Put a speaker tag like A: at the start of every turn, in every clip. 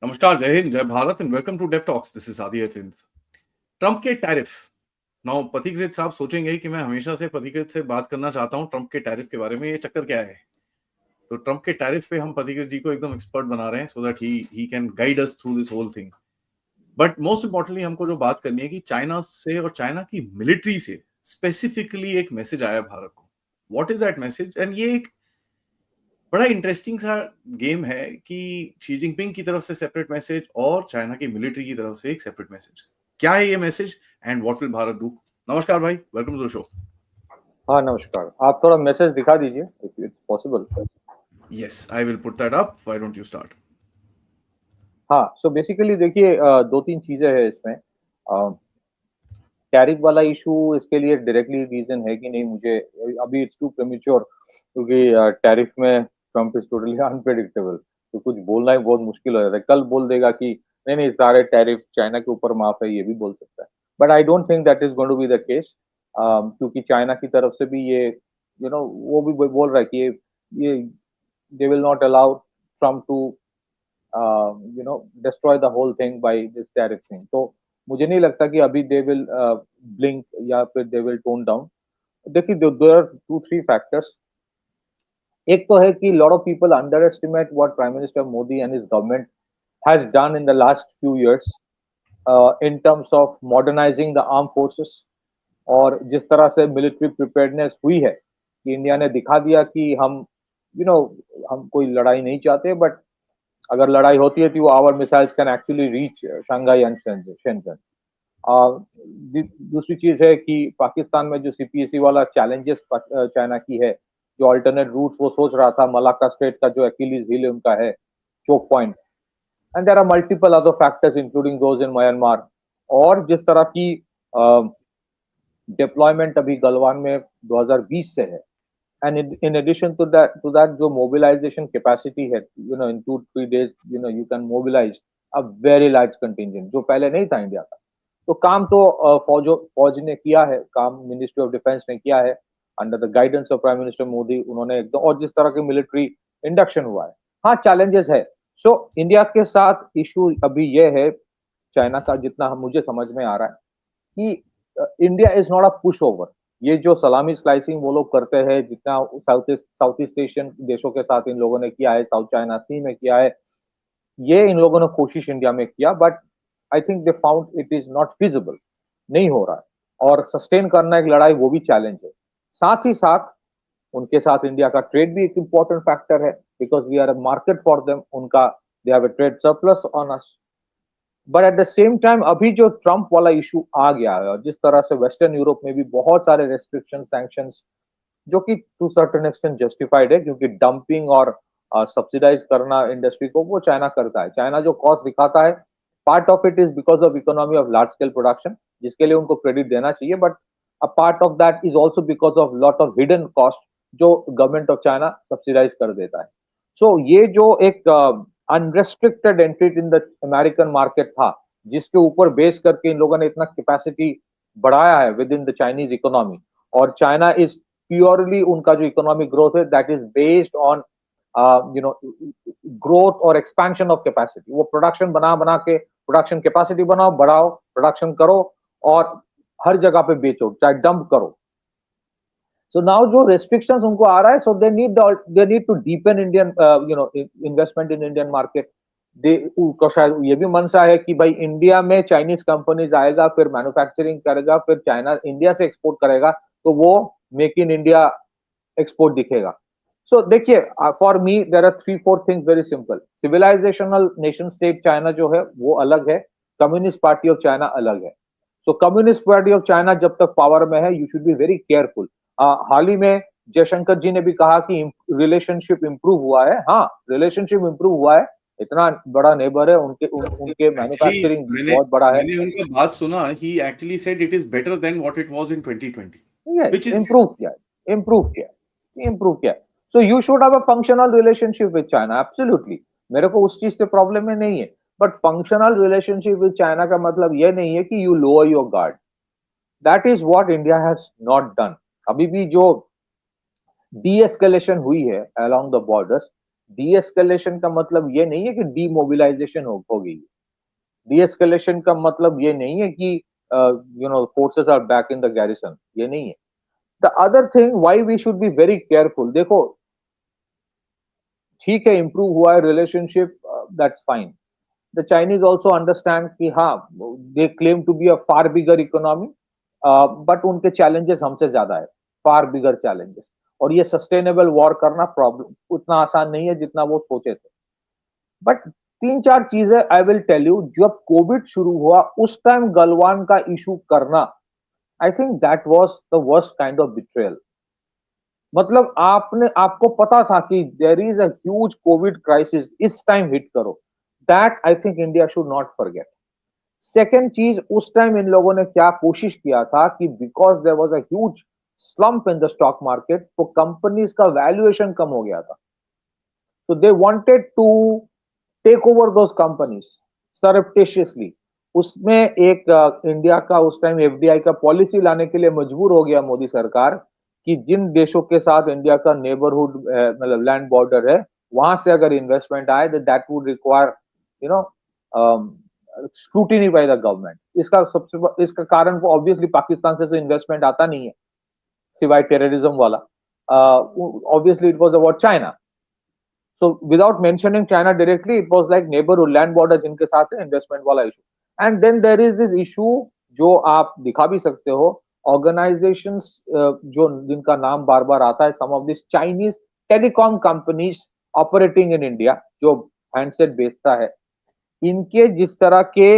A: नमस्कार, जय हिंद, जय Bharat and welcome to Dev talks. This is Aadi Hind. Trump के टैरिफ। नाउ पथिकृत साहब सोचेंगे कि मैं हमेशा से पथिकृत से बात करना चाहता हूं ट्रंप के टैरिफ के बारे में। ये चक्कर क्या है? तो ट्रंप के टैरिफ पे हम पथिकृत जी को एकदम एक्सपर्ट बना रहे हैं so that he can guide us through this whole thing. But most importantly हमको जो बात करनी है कि चाइना से और चाइना की मिलिट्री से स्पेसिफिकली एक मैसेज आया भारत को। What is that message? And ये एक बड़ा इंटरेस्टिंग सा गेम है कि शी जिनपिंग की तरफ से सेपरेट मैसेज और चाइना की मिलिट्री की तरफ से एक सेपरेट मैसेज। क्या है ये message and what will Bharat do? नमस्कार भाई, वेलकम टू द शो।
B: हाँ, नमस्कार। आप थोड़ा मैसेज दिखा दीजिए if it's possible.
A: Yes, I will put that up. Why don't you start?
B: हाँ, सो बेसिकली देखिए 2-3 चीज़ें हैं इसमें। टैरिफ वाला इश्यू इसके लिए डायरेक्टली रीज़न है कि नहीं मुझे अभी इट्स टू प्रीमेच्योर क्योंकि टैरिफ में ट्रम्प इज़ टोटली अनप्रेडिक्टेबल तो कुछ बोलना ही बहुत मुश्किल हो जाता है। कल बोल देगा कि नहीं, सारे टैरिफ चाइना के ऊपर माफ़ है, ये भी बोल सकता है। But I don't think that is going to be the case क्योंकि चाइना की तरफ से भी ये वो भी बोल रहा है कि ये they will not allow Trump to destroy the whole thing by this tariff thing. तो मुझे नहीं लगता कि अभी they will blink या फिर they will tone down. देखिए there are 2-3 factors. एक तो है कि lot of people underestimate what Prime Minister Modi and his government has done in the last few years in terms of modernizing the armed forces और जिस तरह से military preparedness हुई है कि इंडिया ने दिखा दिया कि हम यू you नो know, हम कोई लड़ाई नहीं चाहते बट अगर लड़ाई होती है तो वो our missiles can actually reach Shanghai and Shenzhen. दूसरी चीज है कि पाकिस्तान में जो सीपीएसी वाला चैलेंजेस चाइना की है, जो अल्टरनेट रूट्स वो सोच रहा था, मलाक्का स्ट्रेट का जो अकीलीज हिल उनका है, choke point, and there are multiple other factors including those in Myanmar. और जिस तरह की डिप्लॉयमेंट अभी गलवान में 2020 से है, and in addition to that जो mobilization capacity है, in 2-3 days you can mobilize a very large contingent जो पहले नहीं था इंडिया का। तो काम तो फौज ने किया है, काम मिनिस्ट्री ऑफ डिफेंस ने किया है under the guidance of prime minister Modi. उन्होंने एकदम और जिस तरह के मिलिट्री इंडक्शन हुआ है, हाँ चैलेंजेस है। सो इंडिया के साथ इशू अभी ये है चाइना का, जितना मुझे समझ में आ रहा है कि India is not a push over. ये जो सलामी स्लाइसिंग वो लोग करते हैं, जितना साउथ ईस्ट एशियन देशों के साथ इन लोगों ने किया है, साउथ चाइना सी में किया है, ये इन लोगों ने कोशिश इंडिया में किया, but I think they found it is not feasible, नहीं हो रहा है। और सस्टेन करना एक लड़ाई वो भी चैलेंज है। साथ ही साथ उनके साथ इंडिया का ट्रेड भी एक इंपॉर्टेंट फैक्टर है, because we are a market for them. उनका they have a trade surplus on us. But at the same time अभी जो ट्रंप वाला इशू आ गया है और जिस तरह से वेस्टर्न यूरोप में भी बहुत सारे रेस्ट्रिक्शन सैंक्शंस, जो कि टू सर्टेन एक्सटेंट जस्टिफाइड है क्योंकि डंपिंग और सब्सिडाइज करना इंडस्ट्री को वो चाइना करता है। चाइना जो कॉस्ट दिखाता है, part of it is because of economy of large scale production, जिसके लिए उनको क्रेडिट देना चाहिए, but a part of that is also because of lot of hidden cost जो गवर्नमेंट ऑफ चाइना सब्सिडाइज कर देता है। सो ये जो एक unrestricted entry in the American market था, जिसके ऊपर बेस करके इन लोगों ने इतना कैपेसिटी बढ़ाया है with in the Chinese economy, और चाइना इज प्योरली, उनका जो इकोनॉमिक ग्रोथ है that is based on growth और एक्सपेंशन ऑफ कैपेसिटी। वो प्रोडक्शन बना बना के प्रोडक्शन कैपेसिटी बनाओ, बढ़ाओ, प्रोडक्शन करो और हर जगह पे बेचो, चाहे डंप करो। So now जो restrictions उनको आ रहा है, so they need to deepen Indian investment in Indian market. उनको शायद ये भी मनसा है कि भाई इंडिया में चाइनीज कंपनीज आएगा, फिर मैन्युफैक्चरिंग करेगा, फिर चाइना इंडिया से एक्सपोर्ट करेगा, तो वो मेक इन इंडिया एक्सपोर्ट दिखेगा। सो देखिए, for me there are 3-4 things very simple. Civilizational nation state China जो है वो अलग है, कम्युनिस्ट पार्टी ऑफ चाइना अलग है। So communist party of China जब तक पावर में है, you should be very careful. हाल ही में जयशंकर जी ने भी कहा कि रिलेशनशिप इंप्रूव हुआ है। हाँ, रिलेशनशिप इंप्रूव हुआ है, इतना बड़ा नेबर है, उनके
A: एक्चुअली
B: मैन्युफैक्चरिंग
A: मैंने
B: बहुत बड़ा है।
A: मैंने उनका बात सुना। He actually said it is better than what it was in 2020, which is
B: improve किया है, इम्प्रूव किया है, इम्प्रूव किया है। So you should have a functional relationship with China, absolutely. मेरे को उस चीज से प्रॉब्लम में नहीं है, but functional relationship with China का मतलब ये नहीं है कि you lower your guard. That is what India has not done. अभी भी जो डी एस्केलेशन हुई है अलोंग द बॉर्डर्स, डी-एस्केलेशन का मतलब ये नहीं है कि डीमोबिलाइजेशन हो गई। डी-एस्केलेशन का मतलब ये नहीं है कि forces are back in the garrison, ये नहीं है। The other thing why we should be very careful, देखो ठीक है इंप्रूव हुआ है relationship, that's fine. The Chinese also understand कि हाँ they claim to be a far bigger economy, but उनके चैलेंजेस हमसे ज्यादा है, फार बिगर चैलेंजेस। और ये सस्टेनेबल वॉर करना प्रॉब्लम उतना आसान नहीं है जितना वो सोचे थे। बट तीन चार चीजें आई विल टेल यू, जब कोविड शुरू हुआ उस टाइम गलवान का इशू करना, I think that was the worst kind of betrayal. मतलब आपको पता था कि there is a huge Covid crisis, इस टाइम हिट करो, that I think India should not forget. Second चीज, उस टाइम इन लोगों ने क्या कोशिश किया था कि because there was a huge slump in the stock market, तो कंपनीज का वैल्यूएशन कम हो गया था, तो they wanted to take over those companies surreptitiously. उसमें एक इंडिया का उस टाइम एफडीआई का पॉलिसी लाने के लिए मजबूर हो गया मोदी सरकार कि जिन देशों के साथ इंडिया का नेबरहुड मतलब लैंड बॉर्डर है, वहां से अगर इन्वेस्टमेंट आए तो that would require you know scrutiny by the government. इसका कारण वो ऑब्वियसली पाकिस्तान से तो इन्वेस्टमेंट आता नहीं है सिवाय टेररिज्म वाला, obviously it was about China. So without mentioning China directly, it was like neighborhood land border जिनके साथ है इन्वेस्टमेंट वाला issue. And then there is this issue जो आप दिखा भी सकते हो, ऑर्गेनाइजेशंस जो जिनका नाम बार बार आता है, some of this Chinese telecom companies operating in India जो हैंडसेट बेचता है, इनके जिस तरह के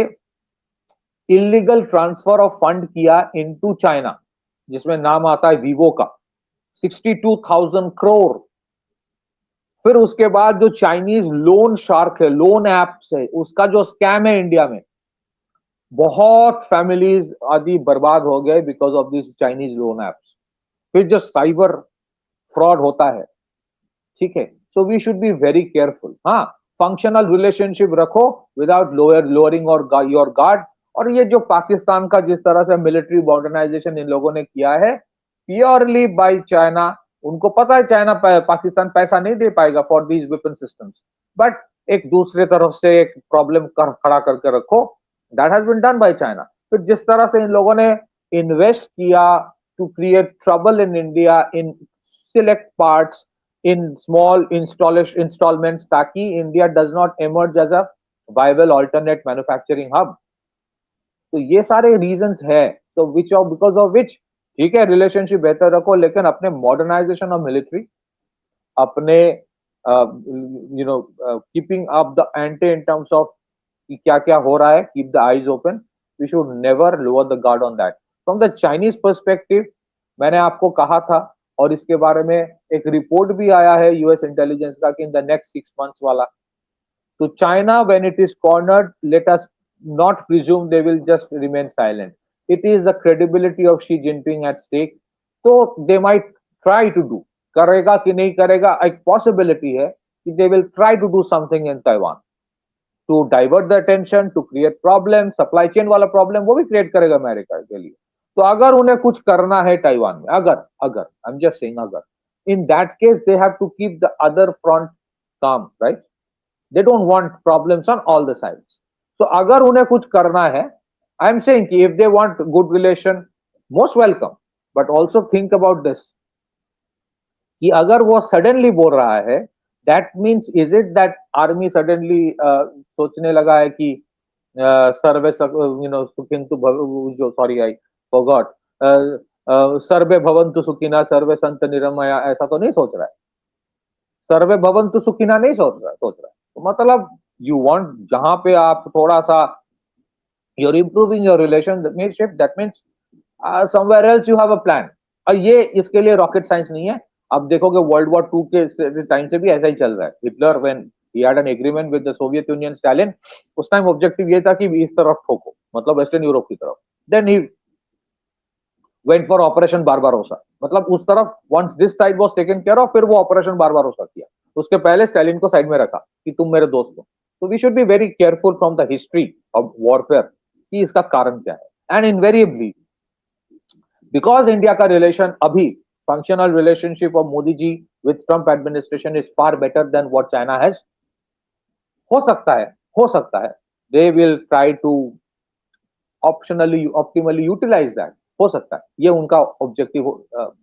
B: इलीगल ट्रांसफर ऑफ फंड किया इनटू चाइना, जिसमें नाम आता है वीवो का 62,000 करोड़। फिर उसके बाद जो चाइनीज लोन शार्क है, लोन एप्स है, उसका जो स्कैम है इंडिया में, बहुत फैमिलीज आदि बर्बाद हो गए because of this Chinese loan apps. फिर जो साइबर फ्रॉड होता है, ठीक है, so we should be very careful. हाँ, फंक्शनल रिलेशनशिप रखो विदाउट लोअरिंग और योर गार्ड। और ये जो पाकिस्तान का जिस तरह से मिलिट्री मॉडर्नाइजेशन इन लोगों ने किया है प्योरली बाय चाइना, उनको पता है चाइना पाकिस्तान पैसा नहीं दे पाएगा for these weapon systems, but एक दूसरे तरफ से एक प्रॉब्लम खड़ा करके रखो, that has been done by China. फिर जिस तरह से इन लोगों ने इन्वेस्ट किया to create trouble in India in select parts in small installments ताकि India does not emerge as a viable alternate manufacturing hub। तो ये सारे रीजंस है, तो which of because of which, ठीक है रिलेशनशिप बेहतर रखो, लेकिन अपने मॉडर्नाइजेशन ऑफ मिलिट्री, अपने keeping up the ante in terms of क्या क्या हो रहा है, keep the eyes open, we should never lower the guard on that. From the Chinese perspective मैंने आपको कहा था, और इसके बारे में एक रिपोर्ट भी आया है यूएस इंटेलिजेंस का कि इन द नेक्स्ट 6 months वाला, तो China when it is cornered, let us not presume they will just remain silent, it is the credibility of Xi Jinping at stake. तो they might try to do, करेगा कि नहीं करेगा, एक possibility है कि they will try to do something in Taiwan to divert the attention, to create problem, supply chain वाला problem वो भी क्रिएट करेगा अमेरिका के लिए। तो अगर उन्हें कुछ करना है ताइवान में, अगर अगर आई एम जस्ट सेइंग अगर, in that case they have to keep the other front calm, right? They don't want problems on all the sides. So अगर उन्हें कुछ करना है, I am saying कि if they want good relation, most welcome, but also think about this कि अगर वो suddenly बोल रहा है, that means is it that army suddenly सोचने लगा है कि सर्वे सुखिंतु जो सॉरी आई फॉरगॉट, सर्वे भवन्तु सुखिना सर्वे संत निरमया, ऐसा तो नहीं सोच रहा है। सर्वे भवन्तु सुखिना नहीं सोच रहा है। तो मतलब यू वांट, जहां पे आप थोड़ा सा you're improving your relationship, that means somewhere else you have a plan। और ये इसके लिए रॉकेट साइंस नहीं है। आप देखोगे वर्ल्ड वॉर 2 के टाइम से भी ऐसा ही चल रहा है। Hitler when he had an agreement with the Soviet Union, Stalin, उस टाइम ऑब्जेक्टिव ये था कि इस तरफ ठोको, मतलब वेस्टर्न यूरोप की तरफ। Then he went for operation Barbarossa, मतलब उस तरफ once this side was taken care of, फिर वो ऑपरेशन बारबारोसा किया। उसके पहले स्टालिन को साइड में रखा कि तुम मेरे दोस्त हो। तो we should be very careful from the history of warfare कि इसका कारण क्या है। एंड इनवेरिएबली बिकॉज इंडिया का रिलेशन अभी functional relationship of Modi ji with Trump administration is far better than what China has. हो सकता है, हो सकता है. They will try to optimally utilize that. हो सकता है, ये उनका objective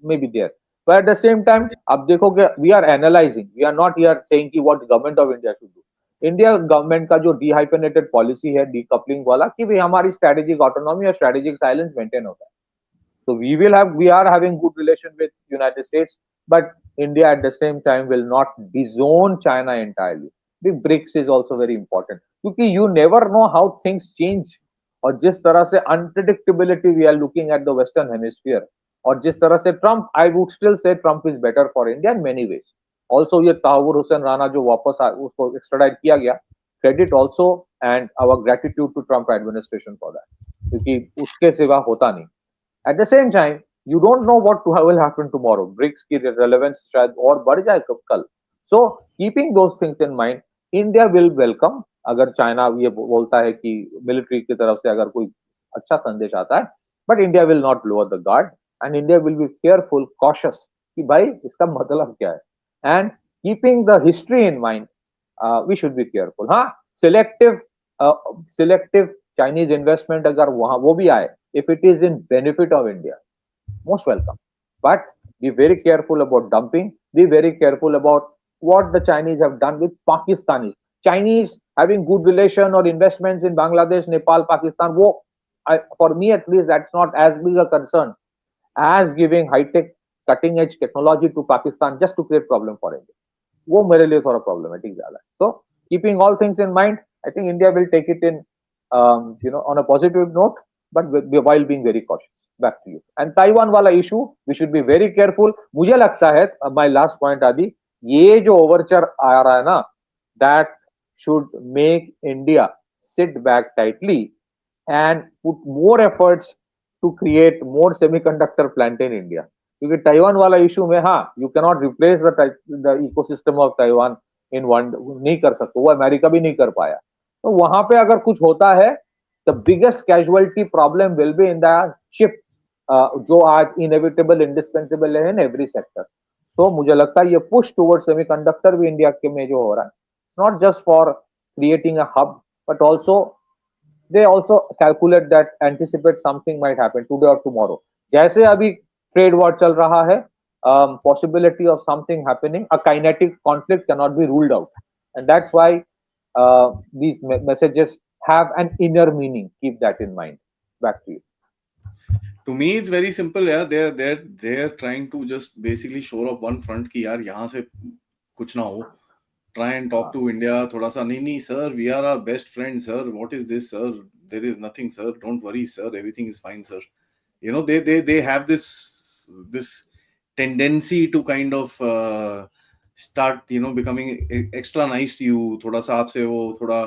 B: may be there. But at the same time, आप देखोगे, we are analyzing. We are not here saying कि what government of India should do. India government का जो डिहाइफेनेटेड पॉलिसी है डीकपलिंग वाला कि भाई हमारी स्ट्रेटेजिक ऑटोनॉमी और स्ट्रेटेजिक साइलेंस मेंटेन होता है. So we are having good relation with United States, but India at the same time will not disown China entirely. The BRICS is also very important क्योंकि you never know how things change. और जिस तरह से unpredictability we are looking at the Western Hemisphere, और जिस तरह से Trump, I would still say Trump is better for India in many ways. Also ये ताहूर हुसैन राणा जो वापस उसको एक्स्ट्राडाइट किया गया, credit also and our gratitude to Trump administration for that, क्योंकि उसके सिवा होता नहीं. At the same time, you don't know what will happen tomorrow. BRICS की relevance शायद और बढ़ जाए कल. So keeping those things in mind, India will welcome अगर चाइना ये बोलता है कि मिलिट्री की तरफ से अगर कोई अच्छा संदेश आता है, but India will not lower the guard and India will be careful, cautious कि भाई इसका मतलब क्या है. And keeping the history in mind, we should be careful. हाँ, selective Chinese investment अगर वहाँ वो भी आए, if it is in benefit of India, most welcome. But be very careful about dumping. Be very careful about what the Chinese have done with Pakistanis. Chinese having good relation or investments in Bangladesh, Nepal, Pakistan, for me at least, that's not as big a concern as giving high-tech, cutting-edge technology to Pakistan just to create problem for India. वो मेरे लिए थोड़ा problematic ज़्यादा है. So keeping all things in mind, I think India will take it in, on a positive note, but while being very cautious. Back to you. And Taiwan वाला issue, we should be very careful. मुझे लगता है, my last point आदि, ये जो overture आ रहा है ना, that should make India sit back tightly and put more efforts to create more semiconductor plant in India. क्योंकि ताइवान वाला इशू में हाँ, you cannot replace the ecosystem of Taiwan in one, नहीं कर सकते, वो अमेरिका भी नहीं कर पाया. तो वहां पे अगर कुछ होता है, the biggest casualty problem will be in the chip, जो आज इनएविटेबल इंडिस्पेंसिबल है इन एवरी सेक्टर. तो मुझे लगता है ये पुश टुवर्ड्स सेमीकंडक्टर भी इंडिया के में जो हो रहा है, not just for creating a hub, but also they also calculate that, anticipate something might happen today or tomorrow. जैसे अभी trade war चल रहा है, possibility of something happening, a kinetic conflict cannot be ruled out, and that's why these messages have an inner meaning. Keep that in mind. Back to you.
A: To me, it's very simple. Yeah, they're trying to just basically shore up one front कि यार यहाँ से कुछ ना हो. Try and talk to India थोड़ा सा. नहीं sir, we are our best friends sir, what is this sir, there is nothing sir, don't worry sir, everything is fine sir. They have this tendency to kind of start becoming extra nice to you. थोड़ा सा आपसे वो थोड़ा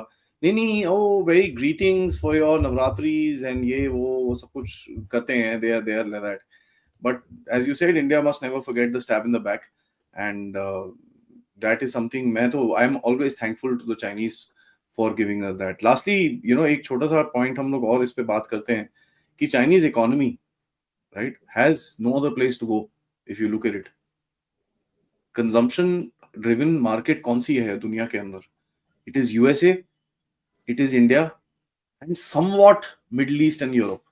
A: नहीं oh very greetings for your navratris and ये वो सब कुछ करते हैं. They are like that. But as you said, India must never forget the stab in the back, and that is something I am always thankful to the Chinese for giving us that. Lastly, एक छोटा सा point हम लोग और इस पे बात करते हैं कि Chinese economy, right, has no other place to go if you look at it. Consumption driven market कौन सी है दुनिया के अंदर? It is USA, it is India, and somewhat Middle East and Europe.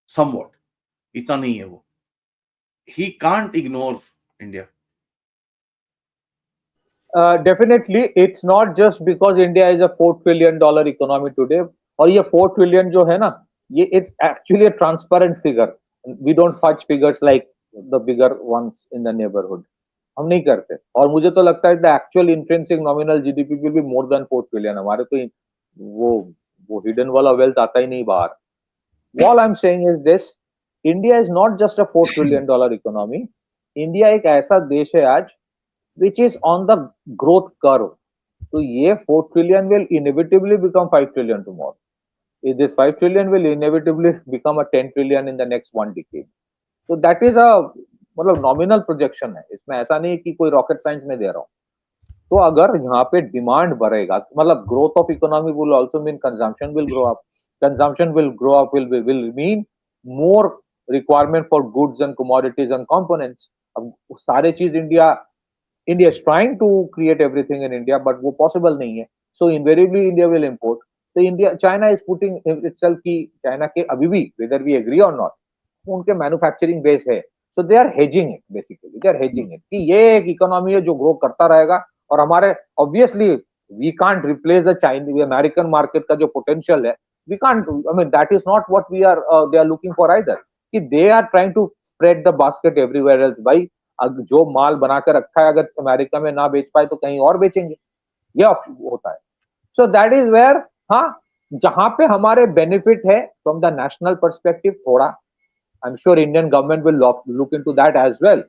A: Somewhat. इतना नहीं है वो. He can't ignore India.
B: Definitely, it's not just because India is a $4 trillion economy today. और ये 4 trillion जो है ना, ये it's actually a transparent figure. We don't fudge figures like the bigger ones in the neighborhood. हम नहीं करते. और मुझे तो लगता है the actual intrinsic nominal GDP will be more than 4 trillion. हमारे तो वो hidden वाला wealth आता ही नहीं बाहर. All I'm saying is this: India is not just a $4 trillion economy. India एक ऐसा देश है आज which is on the growth curve. So ये 4 trillion will inevitably become 5 trillion tomorrow. This 5 trillion will inevitably become a 10 trillion in the next one decade. So that is a मतलब nominal projection है. इसमें ऐसा नहीं कि कोई rocket science में दे रहा हूँ. तो अगर यहाँ पे demand बढ़ेगा, मतलब growth of economy will also mean consumption will grow up. Consumption will grow up will mean more requirement for goods and commodities and components. अब सारे चीज India is trying to create everything in India, but वो possible नहीं है. So invariably India will import. So China is putting itself कि China के अभी भी, whether we agree or not, उनके manufacturing base है. So they are hedging it basically. They are hedging it कि ये एक economy है जो grow करता रहेगा और हमारे obviously we can't replace the Chinese American market का जो potential है. We can't. I mean that is not what we are. They are looking for either. कि they are trying to spread the basket everywhere else by जो माल बनाकर रखा है अगर America में ना बेच पाए तो कहीं और बेचेंगे, ये होता है. सो दैट इज वेयर, हाँ, जहां पे हमारे बेनिफिट है फ्रॉम द नेशनल पर्सपेक्टिव, थोड़ा I am sure Indian government will look into that as well.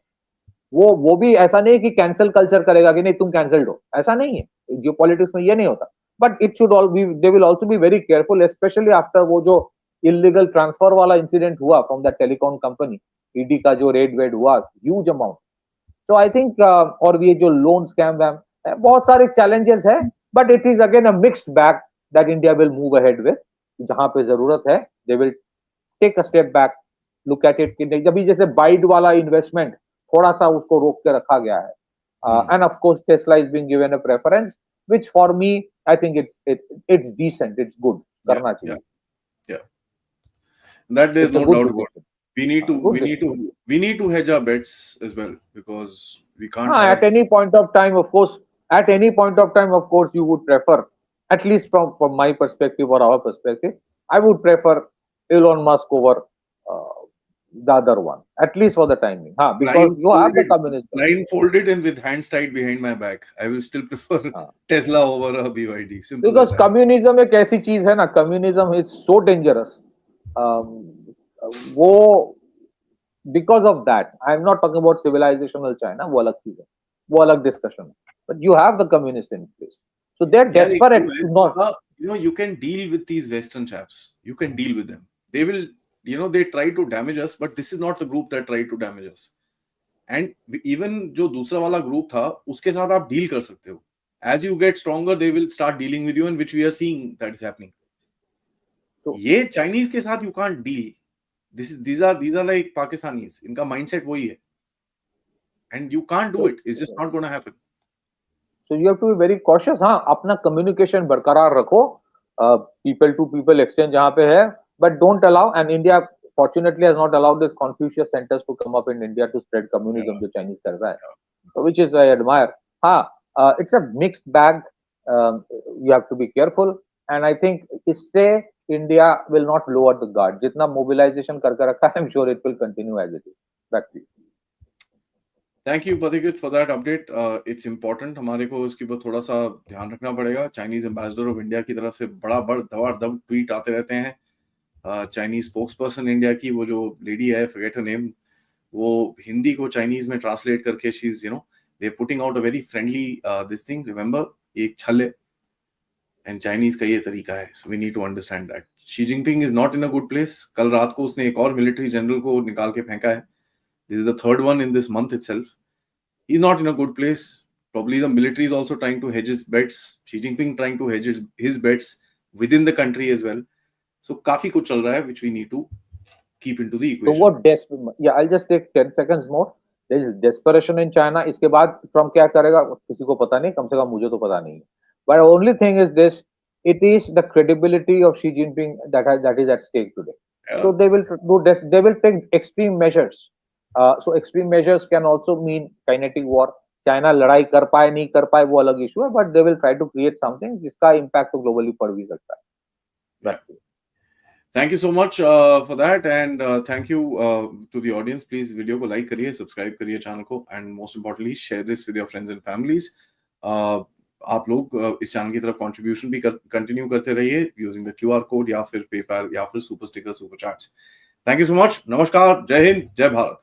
B: वो भी ऐसा नहीं कि कैंसिल कल्चर करेगा कि नहीं तुम कैंसिल्ड हो, ऐसा नहीं है. जियो पॉलिटिक्स में ये नहीं होता. But it should all B, they will also be very careful, specially after वो जो इलीगल ट्रांसफर वाला इंसिडेंट हुआ from the telecom company, ED का जो रेड वेड हुआ, ह्यूज अमाउंट. तो आई थिंक और ये जो लोन स्कैम वैम, बहुत सारे चैलेंजेस है, but it is again a mixed bag that India will move ahead with. जहां पे जरूरत है they will take a step back, look at it. जब जैसे बाइड वाला इन्वेस्टमेंट थोड़ा सा उसको रोक के रखा गया है, and of course Tesla is being given a preference, which for me I think it's decent, it's good, करना चाहिए.
A: That there's
B: It's a
A: no
B: good
A: doubt about it.
B: decision.
A: We need to hedge our bets as well, because we can't
B: at
A: have.
B: any point of time, of course, you would prefer, at least from my perspective or our perspective, I would prefer Elon Musk over the other one, at least for the time being. Because you have the communist.
A: Blindfolded and with hands tied behind my back, I will still prefer Tesla over a BYD. Simple.
B: Because communism एक ऐसी चीज है ना, communism is so dangerous. वो because of that, I am not talking about civilizational China, वो अलग चीज है, वो अलग discussion है. But you have the communists in place, so they are desperate to not.
A: You can deal with these Western chaps. You can deal with them. They will, they try to damage us, but this is not the group that tried to damage us. And even जो दूसरा वाला group था, उसके साथ आप deal कर सकते हो. As you get stronger, they will start dealing with you, and which we are seeing that is happening. So ये Chinese के साथ you can't deal. These are like Pakistanis. इनका mindset वही है, and you can't do it. It's just not going to happen.
B: So you have to be very cautious. हाँ, अपना communication बरकरार रखो, people to people exchange जहाँ पे है, but don't allow. And India fortunately has not allowed this Confucius centers to come up in India to spread communism जो Chinese कर रहा है, which is I admire. हाँ, it's a mixed bag. You have to be careful, and I think इससे India will not lower the guard. जितना mobilization करके रखा है, I'm sure it will continue as it is. Back to you.
A: Thank you, Pathikrit, for that update. It's important. हमारे को इसके ऊपर थोड़ा सा ध्यान रखना पड़ेगा. चाइनीज एम्बेसडर ऑफ इंडिया की तरफ से बड़ा दम ट्वीट आते रहते हैं. चाइनीज स्पोक्स पर्सन इंडिया की वो जो लेडी है, forget her name, वो हिंदी को चाइनीज में ट्रांसलेट करके she's they're putting out a very friendly this thing. Remember, एक छल है, and Chinese का ये तरीका है. So we need to understand that. Xi Jinping is not in a good place. कल रात को उसने एक और मिलिट्री जनरल को निकाल के फेंका है. This is the third one in this month itself. He's not in a good place. Probably the military is also trying to hedge his bets. Xi Jinping trying to hedge his bets within the country as well. So काफी कुछ चल रहा है, which we need to keep into the equation.
B: So what I'll just take 10 seconds more. There is desperation in China. इसके बाद Trump क्या करेगा किसी को पता नहीं, कम से कम मुझे तो पता नहीं. But the only thing is this: it is the credibility of Xi Jinping that is at stake today. Yeah. So they will take extreme measures. So extreme measures can also mean kinetic war. China लड़ाई कर पाए नहीं कर पाए वो अलग issue है, but they will try to create something जिसका impact तो globally पड़ भी सकता है.
A: Thank you so much for that, and thank you to the audience. Please video को like करिए, subscribe करिए channel को, and most importantly share this with your friends and families. आप लोग इस चैनल की तरफ कंट्रीब्यूशन भी कंटिन्यू करते रहिए यूजिंग द QR कोड या फिर पेपैल या फिर super sticker, super chats. Thank you so much. नमस्कार, जय हिंद, जय भारत.